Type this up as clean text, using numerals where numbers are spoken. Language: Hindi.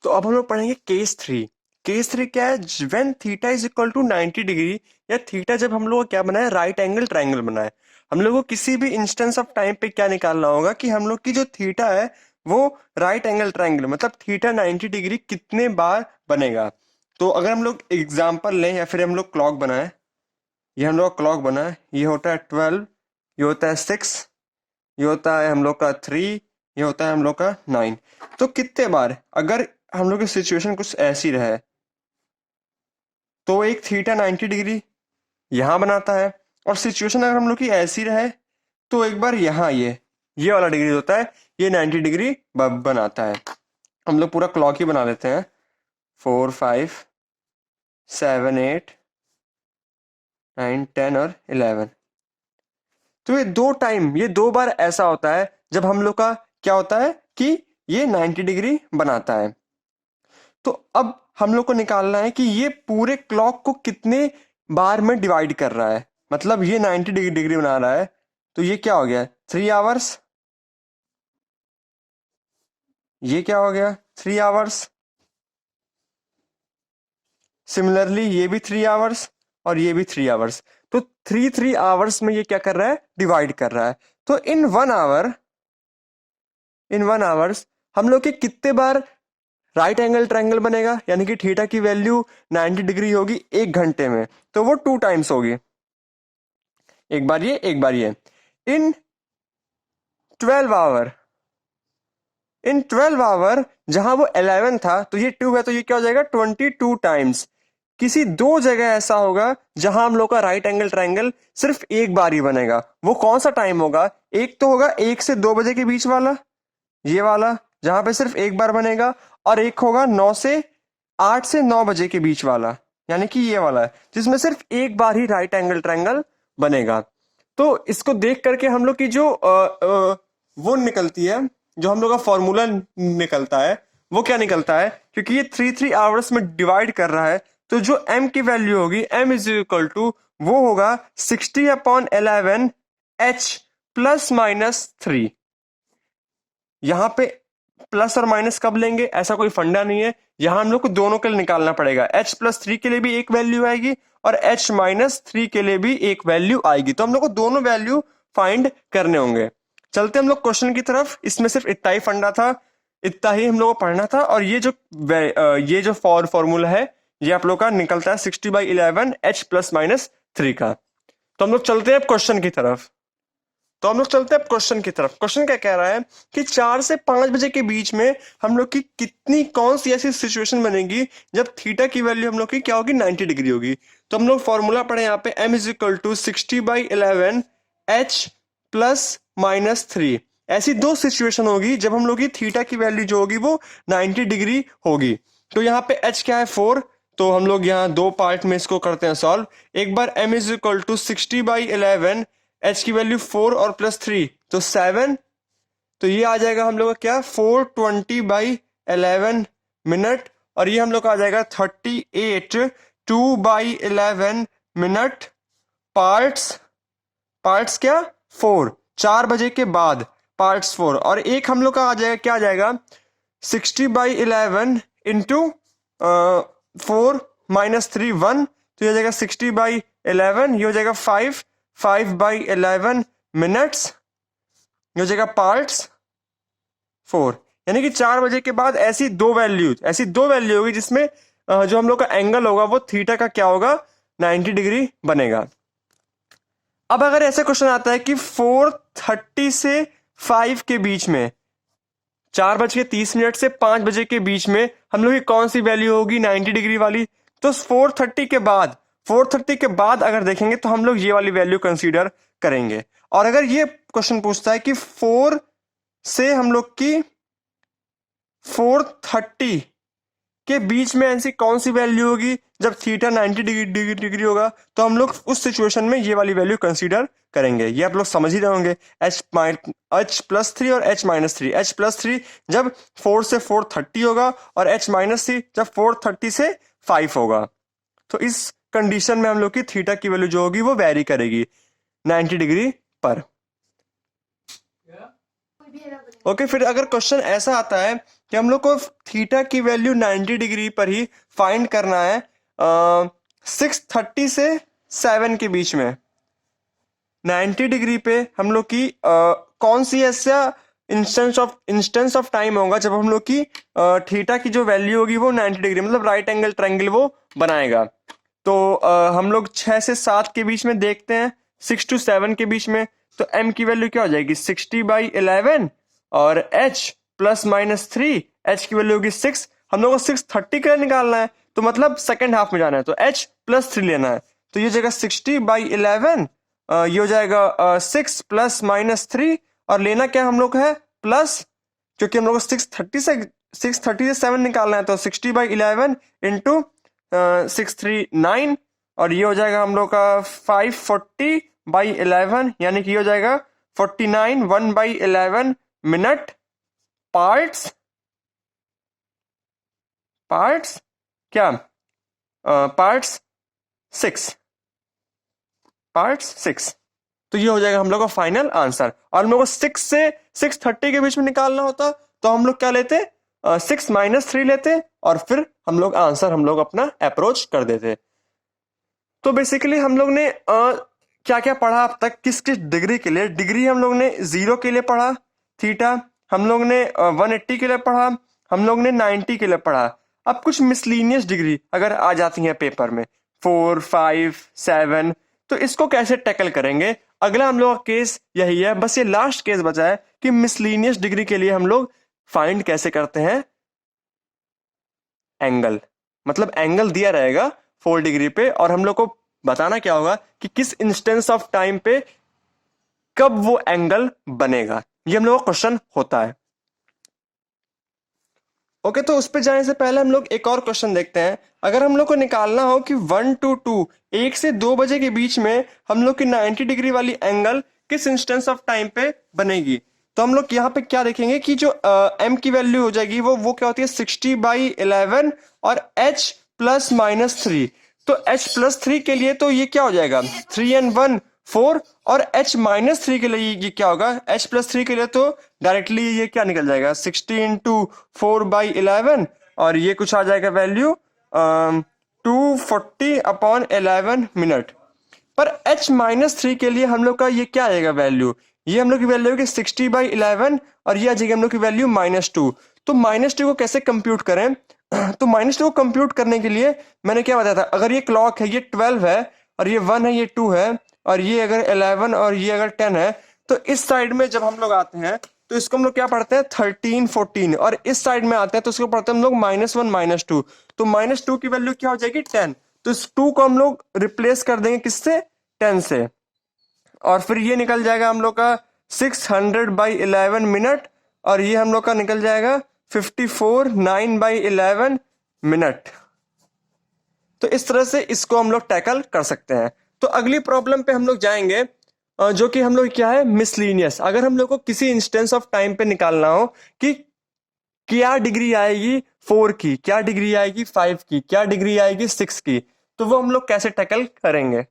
तो अब हम लोग पढ़ेंगे केस थ्री। केस थ्री क्या है? When theta is equal to 90 degree, या थीटा जब हम लोग को क्या बनाए, राइट एंगल ट्राइंगल बनाए। हम लोग को किसी भी इंस्टेंस ऑफ टाइम पे क्या निकालना होगा कि हम लोग की जो थीटा है वो राइट एंगल ट्राइंगल, मतलब थीटा 90 डिग्री कितने बार बनेगा। तो अगर हम लोग एग्जाम्पल लें या फिर हम लोग क्लॉक बनाए, ये हम लोग का क्लॉक बना है, ये होता है 12, ये होता है 6, ये होता है हम लोग का 3, ये होता है हम लोग का 9। तो कितने बार, अगर हम लोग की सिचुएशन कुछ ऐसी रहे तो एक थीटा 90 डिग्री यहां बनाता है, और सिचुएशन अगर हम लोग की ऐसी रहे तो एक बार यहाँ ये वाला डिग्री होता है, ये 90 डिग्री बनाता है। हम लोग पूरा क्लॉक ही बना लेते हैं, 4 5 7 8 9 10 और 11। तो ये दो बार ऐसा होता है जब हम लोग का क्या होता है कि ये 90 डिग्री बनाता है। तो अब हम लोग को निकालना है कि ये पूरे क्लॉक को कितने बार में डिवाइड कर रहा है। मतलब ये 90 डिग्री बना रहा है, तो ये क्या हो गया, 3 आवर्स। ये क्या हो गया, 3 आवर्स। सिमिलरली ये भी 3 आवर्स और ये भी 3 आवर्स। तो 3 आवर्स में ये क्या कर रहा है, डिवाइड कर रहा है। तो इन 1 आवर्स हम लोग के कितने बार राइट एंगल ट्रायंगल बनेगा, यानी कि थीटा की वैल्यू 90 डिग्री होगी 1 घंटे में, तो वो 2 टाइम्स होगी। एक बार ये, एक बार ये। इन 12 आवर, इन 12 आवर जहां वो 11 था तो ये 2 है, तो ये क्या हो जाएगा, 22 टाइम्स। किसी दो जगह ऐसा होगा जहां हम लोग का राइट एंगल ट्रायंगल सिर्फ एक बार ही बनेगा। वो कौन सा टाइम होगा? एक तो होगा 1 से 2 बजे के बीच वाला, ये वाला जहां पे सिर्फ एक बार बनेगा, और एक होगा 8 से 9 बजे के बीच वाला, यानी कि ये वाला है जिसमें सिर्फ एक बार ही राइट एंगल ट्रायंगल बनेगा। तो इसको देख करके हम लोग की जो वो निकलती है, जो हम लोग का फॉर्मूला निकलता है, वो क्या निकलता है, क्योंकि ये 3 आवर्स में डिवाइड कर रहा है, तो जो m की वैल्यू होगी, m इज इक्वल टू वो होगा 60/11 h प्लस माइनस 3। यहां पे प्लस और माइनस कब लेंगे, ऐसा कोई फंडा नहीं है। यहां हम लोग को दोनों के लिए निकालना पड़ेगा, h+3 के लिए भी एक वैल्यू आएगी और h-3 के लिए भी एक वैल्यू आएगी। तो हम लोग को दोनों वैल्यू फाइंड करने होंगे। चलते हम लोग क्वेश्चन की तरफ। इसमें सिर्फ इतना ही फंडा था, इतना ही हम लोग को पढ़ना था। और ये जो फॉर्मूला है ये आप लोग का निकलता है 60/11 h+-3 का। तो हम लोग चलते हैं अब क्वेश्चन की तरफ। क्वेश्चन की तरफ। क्वेश्चन क्या कह रहा है कि 4 से 5 बजे के बीच में हम लोग की कितनी कौन सी ऐसी सिचुएशन बनेगी जब थीटा की वैल्यू हम लोग की क्या होगी, 90 डिग्री होगी। तो हम लोग फॉर्मूला पढ़े यहाँ पे, m is equal to 60/11 h+-3। ऐसी दो सिचुएशन होगी जब हम लोग की थीटा की वैल्यू जो होगी वो 90 डिग्री होगी। तो यहाँ पे h क्या है, 4। तो हम लोग यहाँ दो पार्ट में इसको करते हैं सॉल्व। एक बार m is equal to 60/11, h की वैल्यू 4 और +3 तो 7। तो ये आ जाएगा हम लोग का क्या, 420/11 मिनट। और ये हम लोग का आ जाएगा 38 2/11 मिनट। पार्ट्स, पार्ट्स क्या, 4, 4 बजे के बाद पार्ट्स 4। और एक हम लोग का आ जाएगा, क्या आ जाएगा, 60/11 इंटू 4 - 3 1। तो ये हो जाएगा 60/11, ये हो जाएगा 5/11 मिनट्स, ये हो जाएगा पार्ट्स 4। यानी कि 4 बजे के बाद ऐसी दो वैल्यू होगी जिसमें जो हम लोग का एंगल होगा वो थीटा का क्या होगा, 90 डिग्री बनेगा। अब अगर ऐसा क्वेश्चन आता है कि 4:30 से 5 के बीच में, 4:30 से 5 बजे के बीच में हम लोग की कौन सी वैल्यू होगी 90 डिग्री वाली। तो 4:30 के बाद अगर देखेंगे तो हम लोग ये वाली वैल्यू कंसीडर करेंगे। और अगर ये क्वेश्चन पूछता है कि 4 से हम लोग की 4:30 के बीच में ऐसी कौन सी वैल्यू होगी जब थीटा 90 डिग्री होगा, तो हम लोग उस सिचुएशन में ये वाली वैल्यू कंसीडर करेंगे। ये आप लोग समझ ही रहे होंगे, h+3 और h-3। h+3 जब 4 से 4:30 होगा और h-3 जब 4:30 से 5 होगा। तो इस कंडीशन में हम लोग की थीटा की वैल्यू जो होगी वो वेरी करेगी 90 डिग्री पर। ओके, फिर अगर क्वेश्चन ऐसा आता है कि हम लोग को थीटा की वैल्यू 90 डिग्री पर ही फाइंड करना है 6:30 से 7 के बीच में, 90 डिग्री पे हम लोग की कौन सी ऐसा इंस्टेंस ऑफ टाइम होगा जब हम लोग की थीटा की जो वैल्यू होगी वो 90 डिग्री मतलब राइट एंगल ट्रायंगल वो बनाएगा। तो हम लोग 6 से 7 के बीच में देखते हैं, 6 to 7 के बीच में, तो m की वैल्यू क्या हो जाएगी 60/11 और h +-3, h की वैल्यू होगी 6, हम लोग को 6:30 का निकालना है तो मतलब सेकेंड हाफ में जाना है तो h +3 लेना है, तो ये जगह 60/11 ये हो जाएगा 6 +-3 और लेना क्या हम लोग है प्लस, क्योंकि हम लोग को 6:30 से 7 निकालना है तो 60/11 इंटू 639 और ये हो जाएगा हम लोग का 540/11 यानी कि ये हो जाएगा 49 1/11 मिनट पार्ट्स क्या पार्ट्स 6 तो ये हो जाएगा हम लोग का फाइनल आंसर। और हम लोग को 6 से 6:30 के बीच में निकालना होता तो हम लोग क्या लेते 6 - 3 लेते और फिर हम लोग आंसर हम लोग अपना अप्रोच कर देते। तो बेसिकली हम लोग ने क्या क्या पढ़ा अब तक, किस किस डिग्री के लिए, डिग्री हम लोग ने 0 के लिए पढ़ा थीटा, हम लोग ने 180 के लिए पढ़ा, हम लोग ने 90 के लिए पढ़ा। अब कुछ मिसलीनियस डिग्री अगर आ जाती हैं पेपर में 4 5 7 तो इसको कैसे टैकल करेंगे, अगला हम लोग का केस यही है, बस ये लास्ट केस बचा है कि मिसलीनियस डिग्री के लिए हम लोग फाइंड कैसे करते हैं एंगल, मतलब एंगल दिया रहेगा 4 डिग्री पे और हम लोग को बताना क्या होगा कि किस इंस्टेंस ऑफ टाइम पे कब वो एंगल बनेगा, ये हम लोग का क्वेश्चन होता है। ओके, तो उस पे जाने से पहले हम लोग एक और क्वेश्चन देखते हैं। अगर हम लोग को निकालना हो कि 1 to 2 1 से 2 बजे के बीच में हम लोग की 90 डिग्री वाली एंगल किस इंस्टेंस ऑफ टाइम पे बनेगी, तो हम लोग यहाँ पे क्या देखेंगे कि जो m की वैल्यू हो जाएगी वो क्या होती है 60/11 और h +-3, तो h +3 के लिए तो ये क्या हो जाएगा 3 and 1 4 और h -3 के लिए ये क्या होगा h +3 के लिए तो डायरेक्टली ये क्या निकल जाएगा 60 into 4/11 और ये कुछ आ जाएगा वैल्यू 240/11 मिनट। पर h -3 के लिए हम लोग का ये क्या आएगा वैल्यू, ये हम लोग की वैल्यू है 60/11 और ये आ जाएगी हम लोग की वैल्यू -2। तो -2 को कैसे कंप्यूट करें तो -2 को कंप्यूट करने के लिए मैंने क्या बताया था, अगर ये क्लॉक है ये 12 है और ये 1 है ये 2 है और ये अगर 11 और ये अगर 10 है तो इस साइड में जब हम लोग आते हैं तो इसको हम लोग क्या पढ़ते हैं 13 14 और इस साइड में आते हैं तो इसको पढ़ते हैं हम लोग -1 -2, तो -2 की वैल्यू क्या हो जाएगी 10, तो इस 2 को हम लोग रिप्लेस कर देंगे किससे 10 से और फिर ये निकल जाएगा हम लोग का 600/11 मिनट और ये हम लोग का निकल जाएगा 54 9/11 मिनट। तो इस तरह से इसको हम लोग टैकल कर सकते हैं। तो अगली प्रॉब्लम पे हम लोग जाएंगे जो कि हम लोग क्या है मिसलीनियस, अगर हम लोग को किसी इंस्टेंस ऑफ टाइम पे निकालना हो कि क्या डिग्री आएगी 4 की, क्या डिग्री आएगी 5 की, क्या डिग्री आएगी 6 की, तो वो हम लोग कैसे टैकल करेंगे।